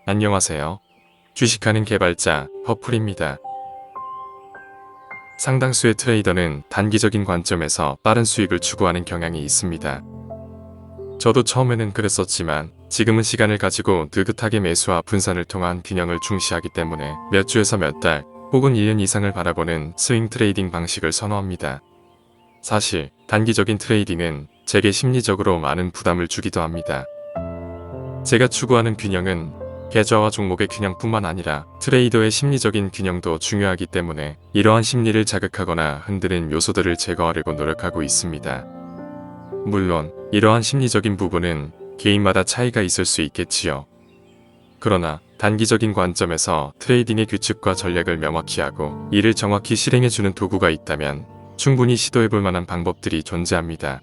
안녕하세요. 주식하는 개발자 퍼플입니다. 상당수의 트레이더는 단기적인 관점에서 빠른 수익을 추구하는 경향이 있습니다. 저도 처음에는 그랬었지만 지금은 시간을 가지고 느긋하게 매수와 분산을 통한 균형을 중시하기 때문에 몇 주에서 몇 달 혹은 1년 이상을 바라보는 스윙 트레이딩 방식을 선호합니다. 사실 단기적인 트레이딩은 제게 심리적으로 많은 부담을 주기도 합니다. 제가 추구하는 균형은 계좌와 종목의 균형뿐만 아니라 트레이더의 심리적인 균형도 중요하기 때문에 이러한 심리를 자극하거나 흔드는 요소들을 제거하려고 노력하고 있습니다. 물론 이러한 심리적인 부분은 개인마다 차이가 있을 수 있겠지요. 그러나 단기적인 관점에서 트레이딩의 규칙과 전략을 명확히 하고 이를 정확히 실행해주는 도구가 있다면 충분히 시도해볼 만한 방법들이 존재합니다.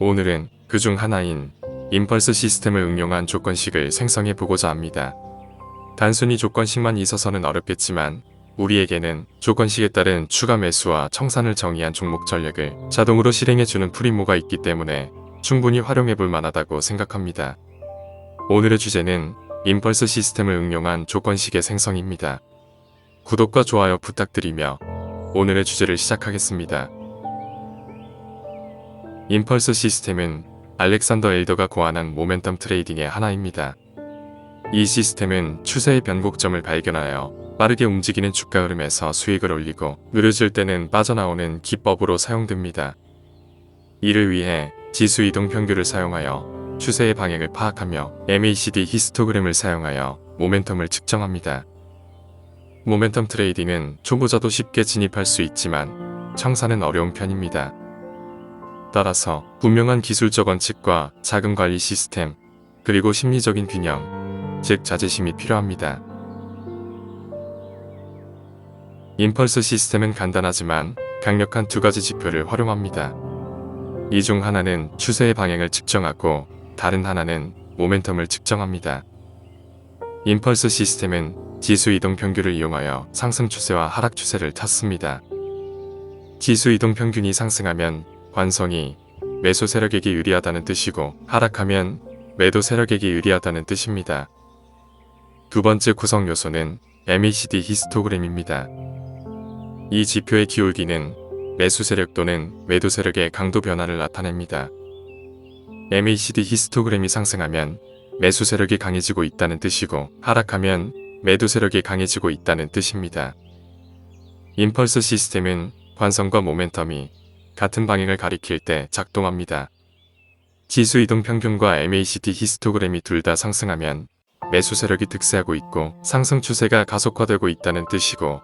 오늘은 그중 하나인 임펄스 시스템을 응용한 조건식을 생성해 보고자 합니다. 단순히 조건식만 있어서는 어렵겠지만 우리에게는 조건식에 따른 추가 매수와 청산을 정의한 종목 전략을 자동으로 실행해주는 프리모가 있기 때문에 충분히 활용해 볼 만하다고 생각합니다. 오늘의 주제는 임펄스 시스템을 응용한 조건식의 생성입니다. 구독과 좋아요 부탁드리며 오늘의 주제를 시작하겠습니다. 임펄스 시스템은 알렉산더 엘더가 고안한 모멘텀 트레이딩의 하나입니다. 이 시스템은 추세의 변곡점을 발견하여 빠르게 움직이는 주가 흐름에서 수익을 올리고 느려질 때는 빠져나오는 기법으로 사용됩니다. 이를 위해 지수 이동 평균을 사용하여 추세의 방향을 파악하며 MACD 히스토그램을 사용하여 모멘텀을 측정합니다. 모멘텀 트레이딩은 초보자도 쉽게 진입할 수 있지만 청산은 어려운 편입니다. 따라서 분명한 기술적 원칙과 자금 관리 시스템, 그리고 심리적인 균형, 즉 자제심이 필요합니다. 임펄스 시스템은 간단하지만 강력한 두 가지 지표를 활용합니다. 이 중 하나는 추세의 방향을 측정하고 다른 하나는 모멘텀을 측정합니다. 임펄스 시스템은 지수 이동 평균을 이용하여 상승 추세와 하락 추세를 탔습니다. 지수 이동 평균이 상승하면 관성이 매수 세력에게 유리하다는 뜻이고 하락하면 매도 세력에게 유리하다는 뜻입니다. 두 번째 구성 요소는 MACD 히스토그램입니다. 이 지표의 기울기는 매수 세력 또는 매도 세력의 강도 변화를 나타냅니다. MACD 히스토그램이 상승하면 매수 세력이 강해지고 있다는 뜻이고 하락하면 매도 세력이 강해지고 있다는 뜻입니다. 임펄스 시스템은 관성과 모멘텀이 같은 방향을 가리킬 때 작동합니다. 지수 이동 평균과 MACD 히스토그램이 둘 다 상승하면 매수 세력이 득세하고 있고 상승 추세가 가속화되고 있다는 뜻이고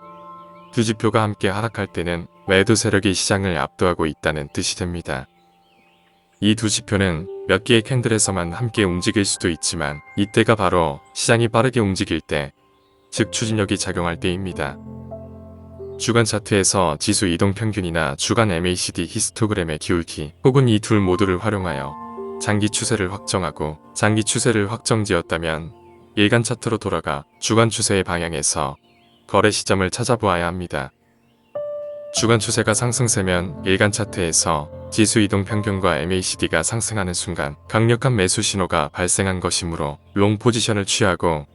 두 지표가 함께 하락할 때는 매도 세력이 시장을 압도하고 있다는 뜻이 됩니다. 이 두 지표는 몇 개의 캔들에서만 함께 움직일 수도 있지만 이때가 바로 시장이 빠르게 움직일 때, 즉 추진력이 작용할 때입니다. 주간 차트에서 지수 이동 평균이나 주간 MACD 히스토그램의 기울기 혹은 이 둘 모두를 활용하여 장기 추세를 확정하고 장기 추세를 확정지었다면 일간 차트로 돌아가 주간 추세의 방향에서 거래 시점을 찾아보아야 합니다. 주간 추세가 상승세면 일간 차트에서 지수 이동 평균과 MACD가 상승하는 순간 강력한 매수 신호가 발생한 것이므로 롱 포지션을 취하고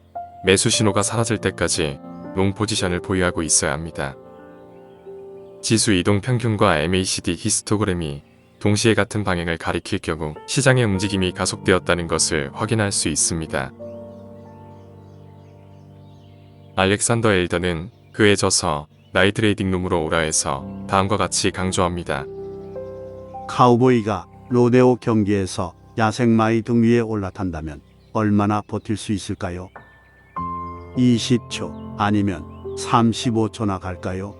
매수 신호가 사라질 때까지 롱 포지션을 보유하고 있어야 합니다. 지수 이동 평균과 MACD 히스토그램이 동시에 같은 방향을 가리킬 경우 시장의 움직임이 가속되었다는 것을 확인할 수 있습니다. 알렉산더 엘더는 그의 저서 나이 트레이딩 룸으로 오라에서 다음과 같이 강조합니다. 카우보이가 로데오 경기에서 야생마의 등 위에 올라탄다면 얼마나 버틸 수 있을까요? 20초 아니면 35초나 갈까요?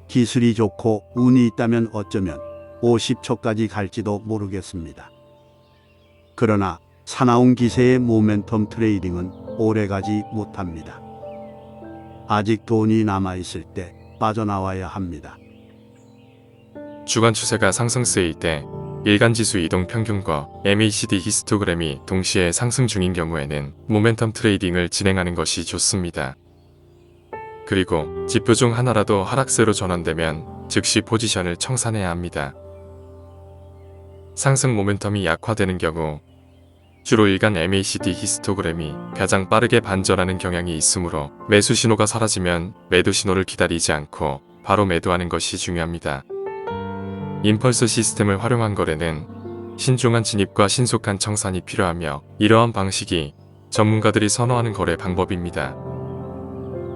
기술이 좋고 운이 있다면 어쩌면 50초까지 갈지도 모르겠습니다. 그러나 사나운 기세의 모멘텀 트레이딩은 오래가지 못합니다. 아직 돈이 남아있을 때 빠져나와야 합니다. 주간 추세가 상승세일 때 일간 지수 이동 평균과 MACD 히스토그램이 동시에 상승 중인 경우에는 모멘텀 트레이딩을 진행하는 것이 좋습니다. 그리고 지표 중 하나라도 하락세로 전환되면 즉시 포지션을 청산해야 합니다. 상승 모멘텀이 약화되는 경우 주로 일간 MACD 히스토그램이 가장 빠르게 반전하는 경향이 있으므로 매수 신호가 사라지면 매도 신호를 기다리지 않고 바로 매도하는 것이 중요합니다. 임펄스 시스템을 활용한 거래는 신중한 진입과 신속한 청산이 필요하며 이러한 방식이 전문가들이 선호하는 거래 방법입니다.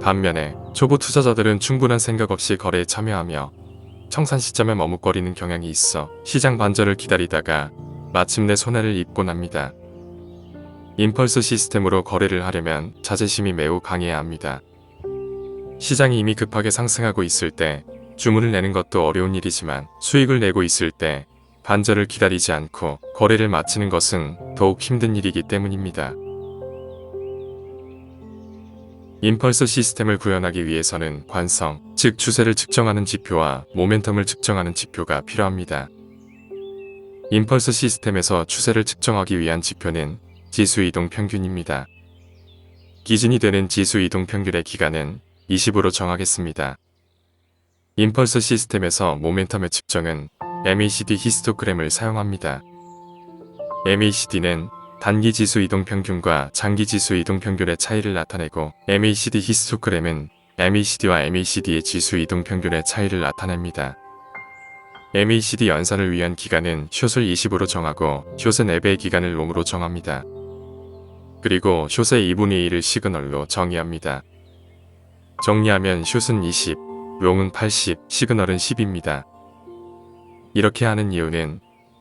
반면에 초보 투자자들은 충분한 생각 없이 거래에 참여하며 청산 시점에 머뭇거리는 경향이 있어 시장 반전을 기다리다가 마침내 손해를 입곤 합니다. 임펄스 시스템으로 거래를 하려면 자제심이 매우 강해야 합니다. 시장이 이미 급하게 상승하고 있을 때 주문을 내는 것도 어려운 일이지만 수익을 내고 있을 때 반전을 기다리지 않고 거래를 마치는 것은 더욱 힘든 일이기 때문입니다. 임펄스 시스템을 구현하기 위해서는 관성, 즉 추세를 측정하는 지표와 모멘텀을 측정하는 지표가 필요합니다. 임펄스 시스템에서 추세를 측정하기 위한 지표는 지수 이동 평균입니다. 기준이 되는 지수 이동 평균의 기간은 20으로 정하겠습니다. 임펄스 시스템에서 모멘텀의 측정은 MACD 히스토그램을 사용합니다. MACD는 단기 지수 이동 평균과 장기 지수 이동 평균의 차이를 나타내고 MACD 히스토그램은 MACD와 MACD의 지수 이동 평균의 차이를 나타냅니다. MACD 연산을 위한 기간은 숏을 20으로 정하고 숏은 4배의 기간을 롱으로 정합니다. 그리고 숏의 2분의 1을 시그널로 정의합니다. 정리하면 숏은 20, 롱은 80, 시그널은 10입니다. 이렇게 하는 이유는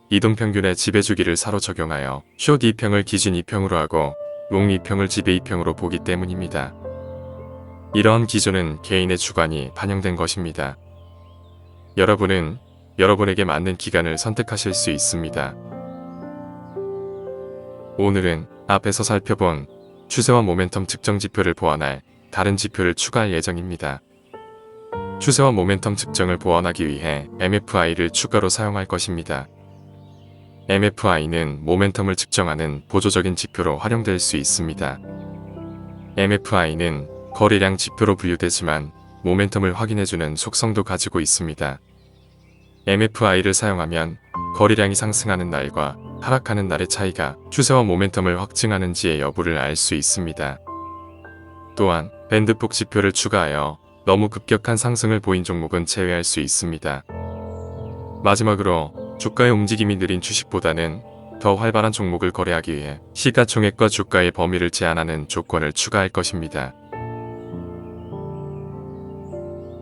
이동평균의 지배주기를 사로 적용하여 숏 2평을 기준 2평으로 하고 롱 2평을 지배 2평으로 보기 때문입니다. 이러한 기준은 개인의 주관이 반영된 것입니다. 여러분은 여러분에게 맞는 기간을 선택하실 수 있습니다. 오늘은 앞에서 살펴본 추세와 모멘텀 측정 지표를 보완할 다른 지표를 추가할 예정입니다. 추세와 모멘텀 측정을 보완하기 위해 MFI를 추가로 사용할 것입니다. MFI는 모멘텀을 측정하는 보조적인 지표로 활용될 수 있습니다. MFI는 거래량 지표로 분류되지만 모멘텀을 확인해주는 속성도 가지고 있습니다. MFI를 사용하면 거래량이 상승하는 날과 하락하는 날의 차이가 추세와 모멘텀을 확증하는지의 여부를 알 수 있습니다. 또한 밴드폭 지표를 추가하여 너무 급격한 상승을 보인 종목은 제외할 수 있습니다. 마지막으로 주가의 움직임이 느린 주식보다는 더 활발한 종목을 거래하기 위해 시가총액과 주가의 범위를 제한하는 조건을 추가할 것입니다.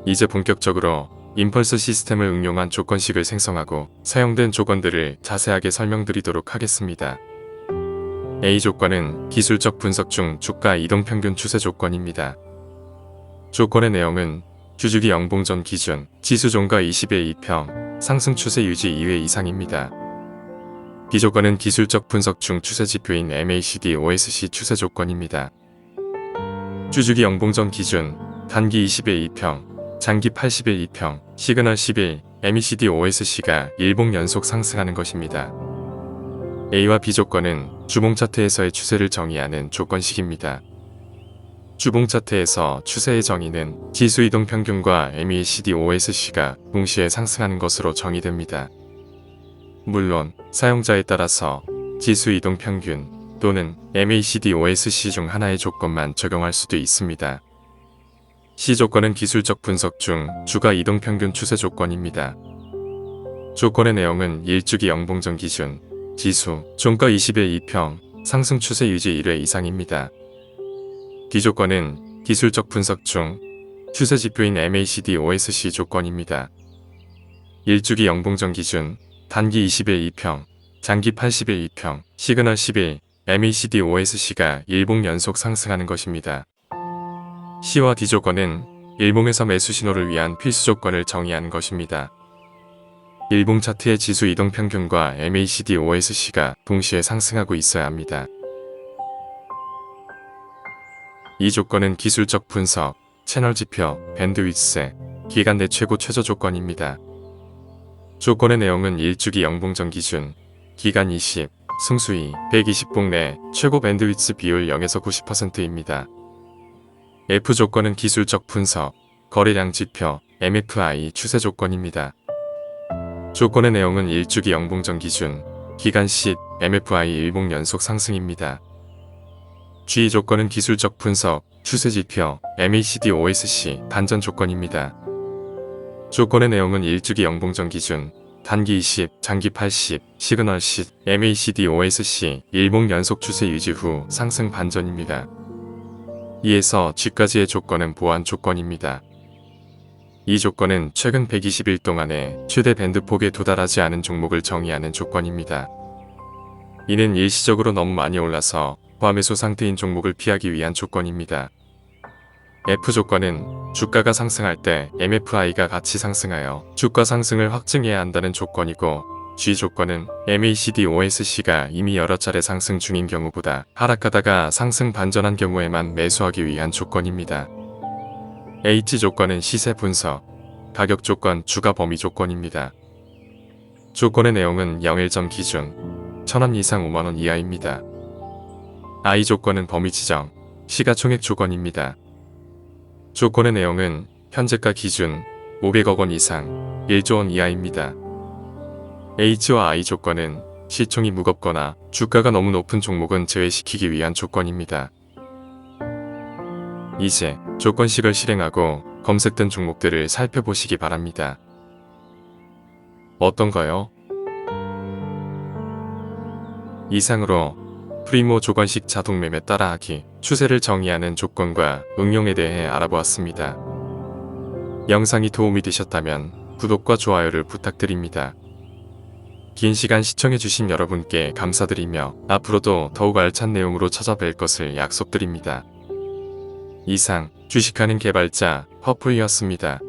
이제 본격적으로 임펄스 시스템을 응용한 조건식을 생성하고 사용된 조건들을 자세하게 설명드리도록 하겠습니다. A 조건은 기술적 분석 중 주가 이동평균 추세 조건입니다. 조건의 내용은 주주기 영봉전 기준, 지수 종가 20의 2평, 상승 추세 유지 2회 이상입니다. B 조건은 기술적 분석 중 추세 지표인 MACD OSC 추세 조건입니다. 주주기 영봉전 기준, 단기 20의 2평, 장기 80일 2평, 시그널 10일, MACD OSC가 일봉 연속 상승하는 것입니다. A와 B 조건은 주봉 차트에서의 추세를 정의하는 조건식입니다. 주봉 차트에서 추세의 정의는 지수 이동 평균과 MACD OSC가 동시에 상승하는 것으로 정의됩니다. 물론 사용자에 따라서 지수 이동 평균 또는 MACD OSC 중 하나의 조건만 적용할 수도 있습니다. C 조건은 기술적 분석 중 주가 이동평균 추세 조건입니다. 조건의 내용은 일주기 영봉전 기준, 지수, 종가 20의 2평, 상승 추세 유지 1회 이상입니다. D 조건은 기술적 분석 중 추세 지표인 MACD OSC 조건입니다. 일주기 영봉전 기준, 단기 20의 2평, 장기 80의 2평, 시그널 10일, MACD OSC가 일봉 연속 상승하는 것입니다. C와 D 조건은 일봉에서 매수 신호를 위한 필수 조건을 정의하는 것입니다. 일봉 차트의 지수 이동 평균과 MACD OSC가 동시에 상승하고 있어야 합니다. 이 조건은 기술적 분석, 채널 지표, 밴드위스, 기간 내 최고 최저 조건입니다. 조건의 내용은 일주기 영봉전 기준, 기간 20, 승수위 120봉 내 최고 밴드위스 비율 0에서 90%입니다. F 조건은 기술적 분석, 거래량 지표, MFI 추세 조건입니다. 조건의 내용은 일주기 영봉전 기준, 기간 10, MFI 일봉 연속 상승입니다. 주의 조건은 기술적 분석, 추세지표, MACD OSC 반전 조건입니다. 조건의 내용은 일주기 영봉전 기준, 단기 20, 장기 80, 시그널 시, MACD OSC 일봉 연속 추세 유지 후 상승 반전입니다. 이에서 G까지의 조건은 보완 조건입니다. 이 조건은 최근 120일 동안의 최대 밴드폭에 도달하지 않은 종목을 정의하는 조건입니다. 이는 일시적으로 너무 많이 올라서 과매수 상태인 종목을 피하기 위한 조건입니다. F 조건은 주가가 상승할 때 MFI가 같이 상승하여 주가 상승을 확증해야 한다는 조건이고, G 조건은 MACD OSC가 이미 여러 차례 상승 중인 경우보다 하락하다가 상승 반전한 경우에만 매수하기 위한 조건입니다. H 조건은 시세 분석, 가격 조건, 주가 범위 조건입니다. 조건의 내용은 0일점 기준, 1000원 이상 5만원 이하입니다. I 조건은 범위 지정, 시가총액 조건입니다. 조건의 내용은 현재가 기준 500억 원 이상 1조 원 이하입니다. H와 I 조건은 시총이 무겁거나 주가가 너무 높은 종목은 제외시키기 위한 조건입니다. 이제 조건식을 실행하고 검색된 종목들을 살펴보시기 바랍니다. 어떤가요? 이상으로 프리모 조건식 자동매매 따라하기, 추세를 정의하는 조건과 응용에 대해 알아보았습니다. 영상이 도움이 되셨다면 구독과 좋아요를 부탁드립니다. 긴 시간 시청해주신 여러분께 감사드리며 앞으로도 더욱 알찬 내용으로 찾아뵐 것을 약속드립니다. 이상 주식하는 개발자 퍼플이었습니다.